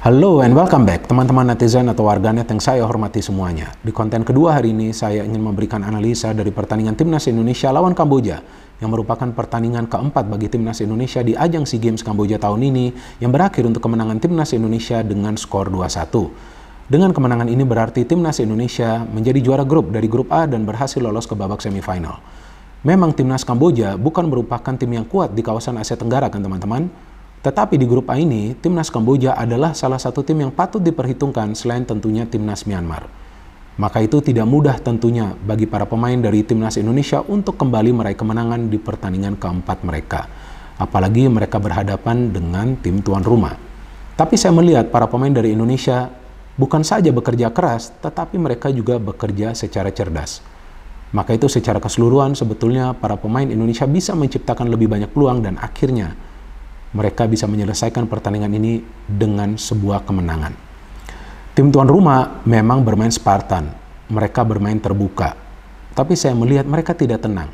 Halo and welcome back teman-teman netizen atau warganet yang saya hormati semuanya. Di konten kedua hari ini saya ingin memberikan analisa dari pertandingan Timnas Indonesia lawan Kamboja yang merupakan pertandingan keempat bagi Timnas Indonesia di ajang SEA Games Kamboja tahun ini yang berakhir untuk kemenangan Timnas Indonesia dengan skor 2-1. Dengan kemenangan ini berarti Timnas Indonesia menjadi juara grup dari grup A dan berhasil lolos ke babak semifinal. Memang Timnas Kamboja bukan merupakan tim yang kuat di kawasan Asia Tenggara kan teman-teman. Tetapi di grup A ini, Timnas Kamboja adalah salah satu tim yang patut diperhitungkan selain tentunya Timnas Myanmar. Maka itu tidak mudah tentunya bagi para pemain dari Timnas Indonesia untuk kembali meraih kemenangan di pertandingan keempat mereka. Apalagi mereka berhadapan dengan tim tuan rumah. Tapi saya melihat para pemain dari Indonesia bukan saja bekerja keras, tetapi mereka juga bekerja secara cerdas. Maka itu secara keseluruhan sebetulnya para pemain Indonesia bisa menciptakan lebih banyak peluang dan akhirnya mereka bisa menyelesaikan pertandingan ini dengan sebuah kemenangan. Tim tuan rumah memang bermain Spartan, mereka bermain terbuka. Tapi saya melihat mereka tidak tenang.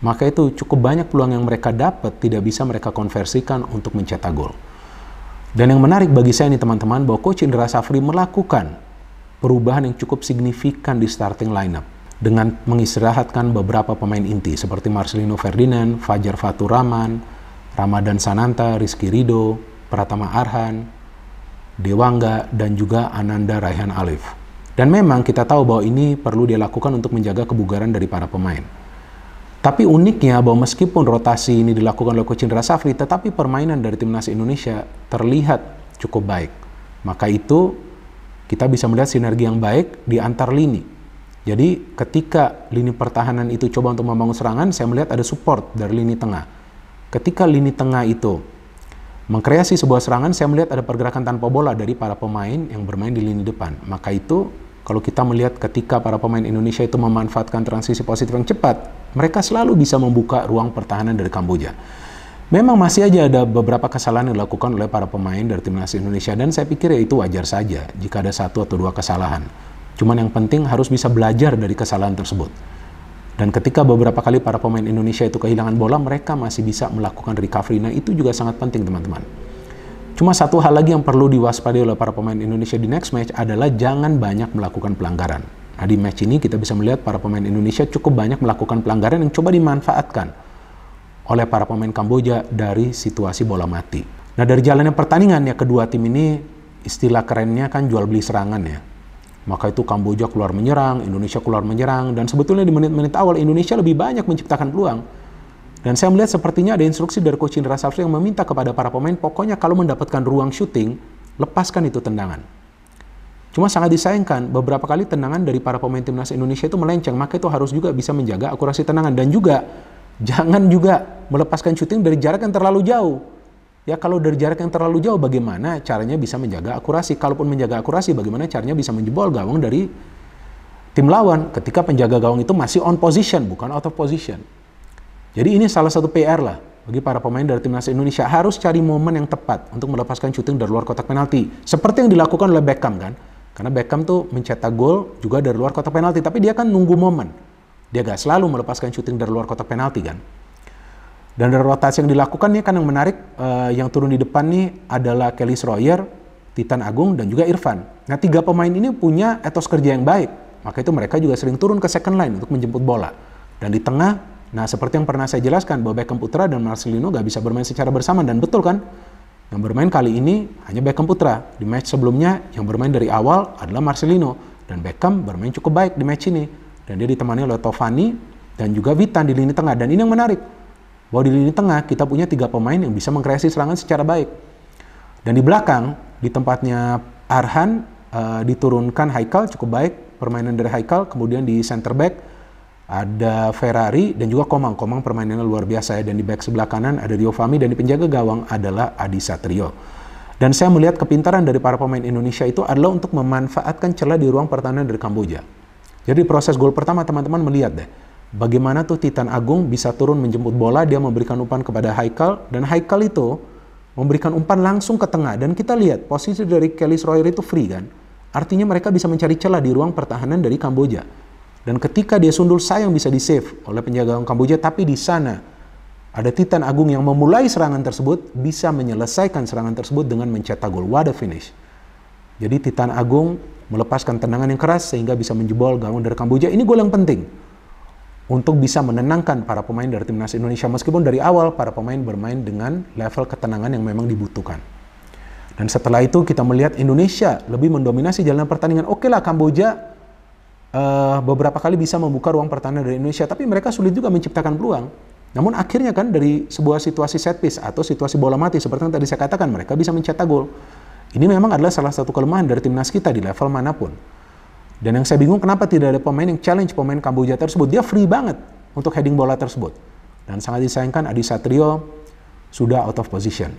Maka itu cukup banyak peluang yang mereka dapat tidak bisa mereka konversikan untuk mencetak gol. Dan yang menarik bagi saya ini teman-teman bahwa Coach Indra Safri melakukan perubahan yang cukup signifikan di starting lineup dengan mengistirahatkan beberapa pemain inti seperti Marcelino Ferdinand, Fajar Fatur Rahman, Ramadan Sananta, Rizky Ridho, Pratama Arhan, Dewangga, dan juga Ananda Raihan Alif. Dan memang kita tahu bahwa ini perlu dilakukan untuk menjaga kebugaran dari para pemain. Tapi uniknya bahwa meskipun rotasi ini dilakukan oleh Coach Indra Safri, tetapi permainan dari Timnas Indonesia terlihat cukup baik. Maka itu kita bisa melihat sinergi yang baik di antar lini. Jadi ketika lini pertahanan itu coba untuk membangun serangan, saya melihat ada support dari lini tengah. Ketika lini tengah itu mengkreasi sebuah serangan, saya melihat ada pergerakan tanpa bola dari para pemain yang bermain di lini depan. Maka itu, kalau kita melihat ketika para pemain Indonesia itu memanfaatkan transisi positif yang cepat, mereka selalu bisa membuka ruang pertahanan dari Kamboja. Memang masih aja ada beberapa kesalahan yang dilakukan oleh para pemain dari Timnas Indonesia, dan saya pikir ya itu wajar saja jika ada satu atau dua kesalahan. Cuman yang penting harus bisa belajar dari kesalahan tersebut. Dan ketika beberapa kali para pemain Indonesia itu kehilangan bola, mereka masih bisa melakukan recovery. Nah, itu juga sangat penting, teman-teman. Cuma satu hal lagi yang perlu diwaspadai oleh para pemain Indonesia di next match adalah jangan banyak melakukan pelanggaran. Nah, di match ini kita bisa melihat para pemain Indonesia cukup banyak melakukan pelanggaran yang coba dimanfaatkan oleh para pemain Kamboja dari situasi bola mati. Nah, dari jalannya pertandingan ya, kedua tim ini istilah kerennya kan jual beli serangan ya. Maka itu Kamboja keluar menyerang, Indonesia keluar menyerang, dan sebetulnya di menit-menit awal Indonesia lebih banyak menciptakan peluang. Dan saya melihat sepertinya ada instruksi dari Coach Indra Safri yang meminta kepada para pemain, pokoknya kalau mendapatkan ruang syuting, lepaskan itu tendangan. Cuma sangat disayangkan, beberapa kali tendangan dari para pemain Timnas Indonesia itu melenceng, maka itu harus juga bisa menjaga akurasi tendangan. Dan juga, jangan juga melepaskan syuting dari jarak yang terlalu jauh. Ya, kalau dari jarak yang terlalu jauh, bagaimana caranya bisa menjaga akurasi? Kalaupun menjaga akurasi, bagaimana caranya bisa menjebol gawang dari tim lawan ketika penjaga gawang itu masih on position, bukan out of position. Jadi ini salah satu PR lah bagi para pemain dari Timnas Indonesia. Harus cari momen yang tepat untuk melepaskan syuting dari luar kotak penalti. Seperti yang dilakukan oleh Beckham kan. Karena Beckham tuh mencetak gol juga dari luar kotak penalti. Tapi dia kan nunggu momen. Dia gak selalu melepaskan syuting dari luar kotak penalti kan. Dan dari rotasi yang dilakukan nih kan yang menarik, yang turun di depan nih adalah Kelly Schroyer, Titan Agung, dan juga Irfan. Nah, tiga pemain ini punya etos kerja yang baik. Maka itu mereka juga sering turun ke second line untuk menjemput bola. Dan di tengah, nah seperti yang pernah saya jelaskan bahwa Beckham Putra dan Marcelino gak bisa bermain secara bersama. Dan betul kan, yang bermain kali ini hanya Beckham Putra. Di match sebelumnya yang bermain dari awal adalah Marcelino. Dan Beckham bermain cukup baik di match ini. Dan dia ditemani oleh Tovani dan juga Witan di lini tengah. Dan ini yang menarik, bahwa di lini tengah kita punya tiga pemain yang bisa mengkreasi serangan secara baik. Dan di belakang, di tempatnya Arhan, diturunkan Haikal cukup baik, permainan dari Haikal. Kemudian di center back ada Ferrari dan juga Komang. Komang permainannya luar biasa ya. Dan di back sebelah kanan ada Rio Fahmi, dan di penjaga gawang adalah Adi Satrio. Dan saya melihat kepintaran dari para pemain Indonesia itu adalah untuk memanfaatkan celah di ruang pertahanan dari Kamboja. Jadi proses gol pertama teman-teman melihat deh, bagaimana tuh Titan Agung bisa turun menjemput bola, dia memberikan umpan kepada Haikal, dan Haikal itu memberikan umpan langsung ke tengah. Dan kita lihat posisi dari Kelly Schroyer itu free kan. Artinya mereka bisa mencari celah di ruang pertahanan dari Kamboja. Dan ketika dia sundul, sayang bisa di-save oleh penjaga gawang Kamboja, tapi di sana ada Titan Agung yang memulai serangan tersebut, bisa menyelesaikan serangan tersebut dengan mencetak gol. What a finish. Jadi Titan Agung melepaskan tendangan yang keras sehingga bisa menjebol gawang dari Kamboja. Ini gol yang penting untuk bisa menenangkan para pemain dari timnas Indonesia, meskipun dari awal para pemain bermain dengan level ketenangan yang memang dibutuhkan. Dan setelah itu kita melihat Indonesia lebih mendominasi jalan pertandingan. Oke lah, Kamboja beberapa kali bisa membuka ruang pertahanan dari Indonesia, tapi mereka sulit juga menciptakan peluang. Namun akhirnya kan dari sebuah situasi set piece atau situasi bola mati seperti yang tadi saya katakan, mereka bisa mencetak gol. Ini memang adalah salah satu kelemahan dari timnas kita di level manapun. Dan yang saya bingung kenapa tidak ada pemain yang challenge pemain Kamboja tersebut. Dia free banget untuk heading bola tersebut. Dan sangat disayangkan Adi Satrio sudah out of position.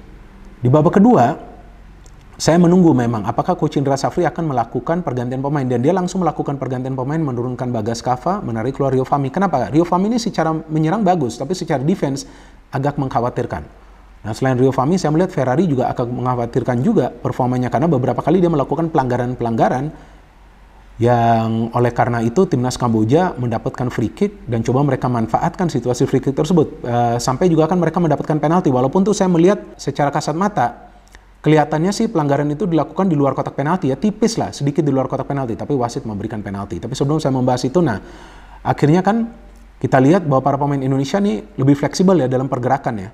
Di babak kedua, saya menunggu memang apakah Coach Indra Safri akan melakukan pergantian pemain, dan dia langsung melakukan pergantian pemain, menurunkan Bagas Kava, menarik keluar Rio Fahmi. Kenapa? Rio Fahmi ini secara menyerang bagus, tapi secara defense agak mengkhawatirkan. Nah, selain Rio Fahmi, saya melihat Ferrari juga akan mengkhawatirkan juga performanya, karena beberapa kali dia melakukan pelanggaran-pelanggaran yang oleh karena itu timnas Kamboja mendapatkan free kick dan coba mereka manfaatkan situasi free kick tersebut. Sampai juga kan mereka mendapatkan penalti, walaupun tuh saya melihat secara kasat mata kelihatannya sih pelanggaran itu dilakukan di luar kotak penalti ya, tipis lah, sedikit di luar kotak penalti, tapi wasit memberikan penalti. Tapi sebelum saya membahas itu, nah akhirnya kan kita lihat bahwa para pemain Indonesia nih lebih fleksibel ya dalam pergerakan ya.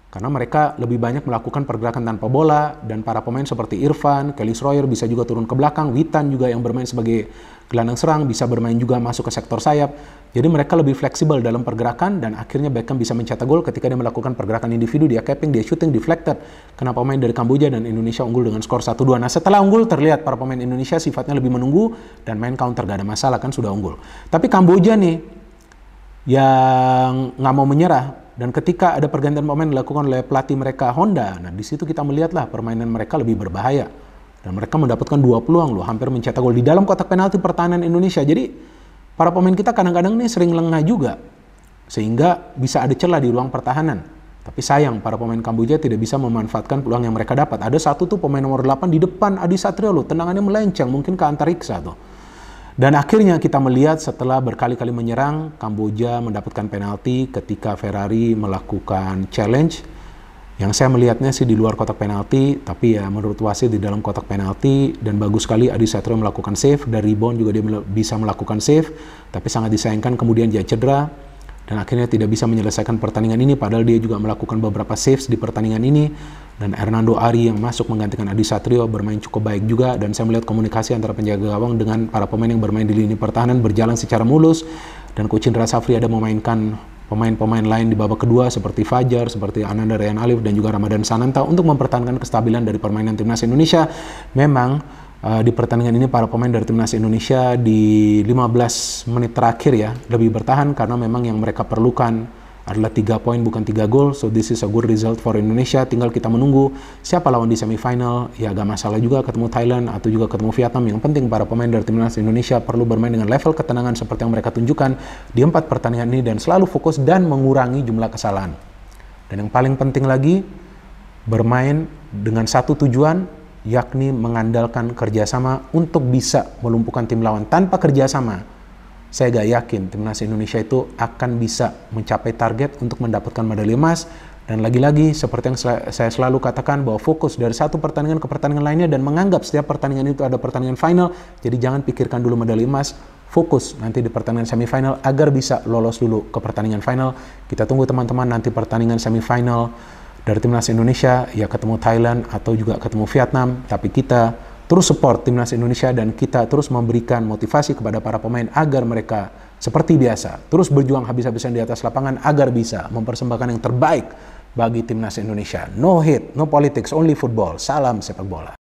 Karena mereka lebih banyak melakukan pergerakan tanpa bola, dan para pemain seperti Irfan, Kelly Schroyer bisa juga turun ke belakang, Witan juga yang bermain sebagai gelandang serang bisa bermain juga masuk ke sektor sayap. Jadi mereka lebih fleksibel dalam pergerakan, dan akhirnya Beckham bisa mencetak gol ketika dia melakukan pergerakan individu, dia capping, dia shooting, deflected. Karena pemain dari Kamboja dan Indonesia unggul dengan skor 1-2. Nah setelah unggul terlihat para pemain Indonesia sifatnya lebih menunggu dan main counter, gak ada masalah kan sudah unggul. Tapi Kamboja nih yang nggak mau menyerah. Dan ketika ada pergantian pemain dilakukan oleh pelatih mereka Honda, nah di situ kita melihatlah permainan mereka lebih berbahaya. Dan mereka mendapatkan 2 peluang loh, hampir mencetak gol di dalam kotak penalti pertahanan Indonesia. Jadi para pemain kita kadang-kadang nih sering lengah juga, sehingga bisa ada celah di ruang pertahanan. Tapi sayang para pemain Kamboja tidak bisa memanfaatkan peluang yang mereka dapat. Ada satu tuh pemain nomor 8 di depan Adi Satrio loh, tendangannya melenceng, mungkin ke antariksa tuh. Dan akhirnya kita melihat setelah berkali-kali menyerang, Kamboja mendapatkan penalti ketika Ferrari melakukan challenge. Yang saya melihatnya sih di luar kotak penalti, tapi ya menurut wasit di dalam kotak penalti, dan bagus sekali Adi Satrio melakukan save, dari rebound juga dia bisa melakukan save, tapi sangat disayangkan kemudian dia cedera, dan akhirnya tidak bisa menyelesaikan pertandingan ini, padahal dia juga melakukan beberapa saves di pertandingan ini. Dan Hernando Ari yang masuk menggantikan Adi Satrio bermain cukup baik juga, dan saya melihat komunikasi antara penjaga gawang dengan para pemain yang bermain di lini pertahanan berjalan secara mulus, dan Coach Indra Safri ada memainkan pemain-pemain lain di babak kedua seperti Fajar, seperti Ananda Ryan Alif, dan juga Ramadan Sananta untuk mempertahankan kestabilan dari permainan timnas Indonesia. Memang di pertandingan ini para pemain dari timnas Indonesia di 15 menit terakhir ya lebih bertahan, karena memang yang mereka perlukan adalah 3 poin bukan 3 gol. So this is a good result for Indonesia. Tinggal kita menunggu siapa lawan di semifinal. Ya agak masalah juga ketemu Thailand atau juga ketemu Vietnam. Yang penting para pemain dari timnas Indonesia perlu bermain dengan level ketenangan seperti yang mereka tunjukkan di 4 pertandingan ini, dan selalu fokus dan mengurangi jumlah kesalahan. Dan yang paling penting lagi, bermain dengan satu tujuan, yakni mengandalkan kerjasama untuk bisa melumpuhkan tim lawan. Tanpa kerjasama, saya gak yakin timnas Indonesia itu akan bisa mencapai target untuk mendapatkan medali emas. Dan lagi-lagi seperti yang saya selalu katakan, bahwa fokus dari satu pertandingan ke pertandingan lainnya dan menganggap setiap pertandingan itu ada pertandingan final. Jadi jangan pikirkan dulu medali emas, fokus nanti di pertandingan semifinal agar bisa lolos dulu ke pertandingan final. Kita tunggu teman-teman nanti pertandingan semifinal dari timnas Indonesia, ya ketemu Thailand atau juga ketemu Vietnam. Tapi kita terus support timnas Indonesia, dan kita terus memberikan motivasi kepada para pemain agar mereka seperti biasa terus berjuang habis-habisan di atas lapangan agar bisa mempersembahkan yang terbaik bagi timnas Indonesia. No hate, no politics, only football. Salam sepak bola.